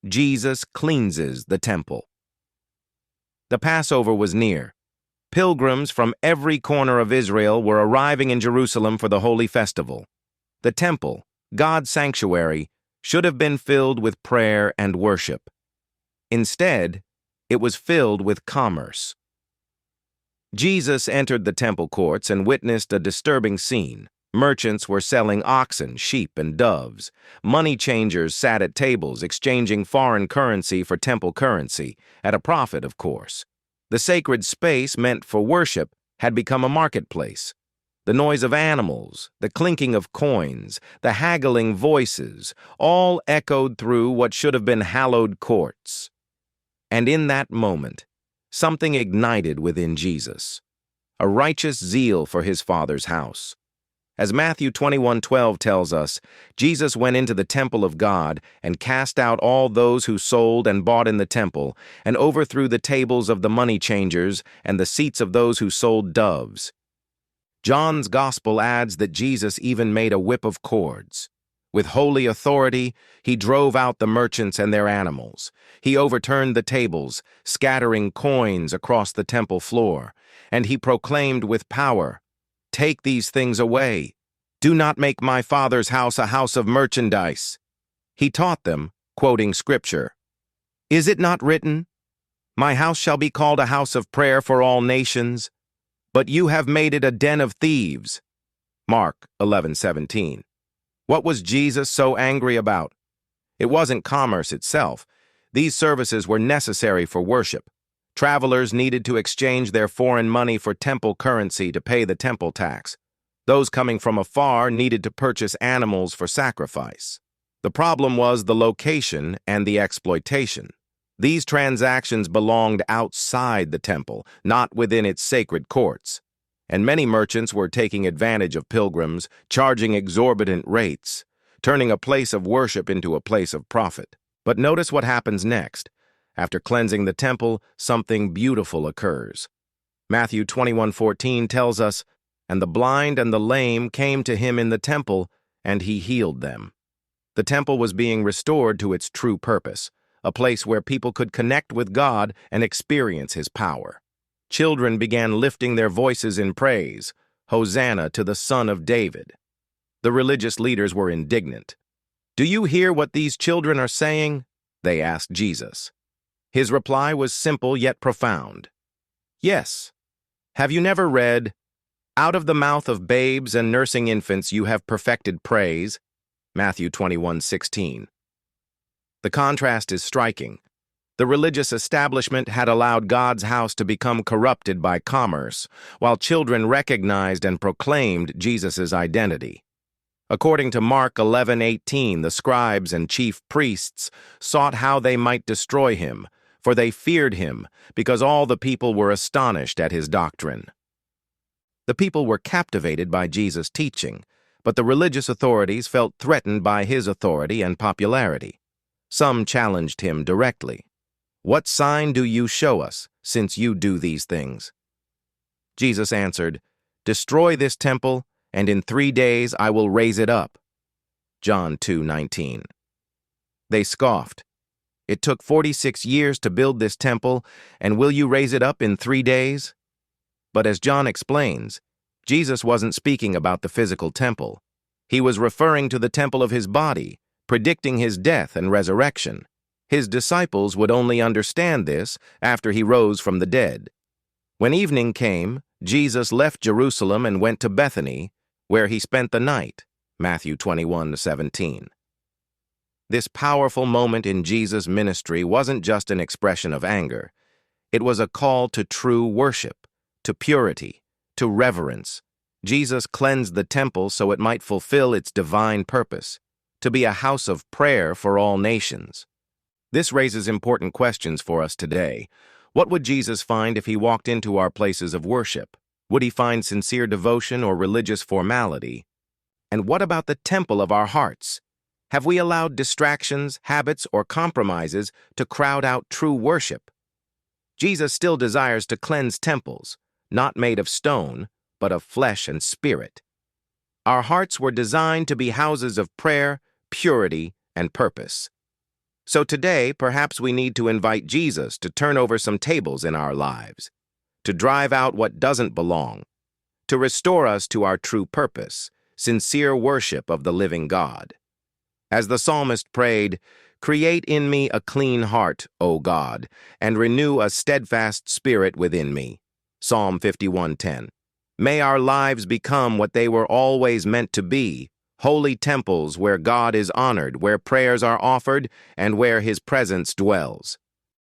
Jesus cleanses the temple. The Passover was near. Pilgrims from every corner of Israel were arriving in Jerusalem for the holy festival. The temple, God's sanctuary, should have been filled with prayer and worship. Instead, it was filled with commerce. Jesus entered the temple courts and witnessed a disturbing scene. Merchants were selling oxen, sheep, and doves. Money changers sat at tables exchanging foreign currency for temple currency, at a profit, of course. The sacred space meant for worship had become a marketplace. The noise of animals, the clinking of coins, the haggling voices, all echoed through what should have been hallowed courts. And in that moment, something ignited within Jesus, a righteous zeal for his Father's house. As Matthew 21:12 tells us, Jesus went into the temple of God and cast out all those who sold and bought in the temple, and overthrew the tables of the money changers and the seats of those who sold doves. John's Gospel adds that Jesus even made a whip of cords. With holy authority, he drove out the merchants and their animals. He overturned the tables, scattering coins across the temple floor, and he proclaimed with power, "Take these things away. Do not make my Father's house a house of merchandise." He taught them, quoting Scripture, "Is it not written, 'My house shall be called a house of prayer for all nations'? But you have made it a den of thieves." Mark 11:17. What was Jesus so angry about? It wasn't commerce itself. These services were necessary for worship. Travelers needed to exchange their foreign money for temple currency to pay the temple tax. Those coming from afar needed to purchase animals for sacrifice. The problem was the location and the exploitation. These transactions belonged outside the temple, not within its sacred courts. And many merchants were taking advantage of pilgrims, charging exorbitant rates, turning a place of worship into a place of profit. But notice what happens next. After cleansing the temple, something beautiful occurs. Matthew 21:14 tells us, "And the blind and the lame came to him in the temple, and he healed them." The temple was being restored to its true purpose, a place where people could connect with God and experience his power. Children began lifting their voices in praise, "Hosanna to the Son of David." The religious leaders were indignant. "Do you hear what these children are saying?" they asked Jesus. His reply was simple yet profound. "Yes. Have you never read, 'Out of the mouth of babes and nursing infants you have perfected praise'?" Matthew 21:16. The contrast is striking. The religious establishment had allowed God's house to become corrupted by commerce, while children recognized and proclaimed Jesus' identity. According to Mark 11:18, the scribes and chief priests sought how they might destroy him, for they feared him, because all the people were astonished at his doctrine. The people were captivated by Jesus' teaching, but the religious authorities felt threatened by his authority and popularity. Some challenged him directly. "What sign do you show us, since you do these things?" Jesus answered, "Destroy this temple, and in 3 days I will raise it up." John 2:19. They scoffed. "It took 46 years to build this temple, and will you raise it up in 3 days?" But as John explains, Jesus wasn't speaking about the physical temple. He was referring to the temple of his body, predicting his death and resurrection. His disciples would only understand this after he rose from the dead. When evening came, Jesus left Jerusalem and went to Bethany, where he spent the night. Matthew 21:17. This powerful moment in Jesus' ministry wasn't just an expression of anger. It was a call to true worship, to purity, to reverence. Jesus cleansed the temple so it might fulfill its divine purpose, to be a house of prayer for all nations. This raises important questions for us today. What would Jesus find if he walked into our places of worship? Would he find sincere devotion or religious formality? And what about the temple of our hearts? Have we allowed distractions, habits, or compromises to crowd out true worship? Jesus still desires to cleanse temples, not made of stone, but of flesh and spirit. Our hearts were designed to be houses of prayer, purity, and purpose. So today, perhaps we need to invite Jesus to turn over some tables in our lives, to drive out what doesn't belong, to restore us to our true purpose, sincere worship of the living God. As the psalmist prayed, "Create in me a clean heart, O God, and renew a steadfast spirit within me." Psalm 51:10. May our lives become what they were always meant to be, holy temples where God is honored, where prayers are offered, and where His presence dwells.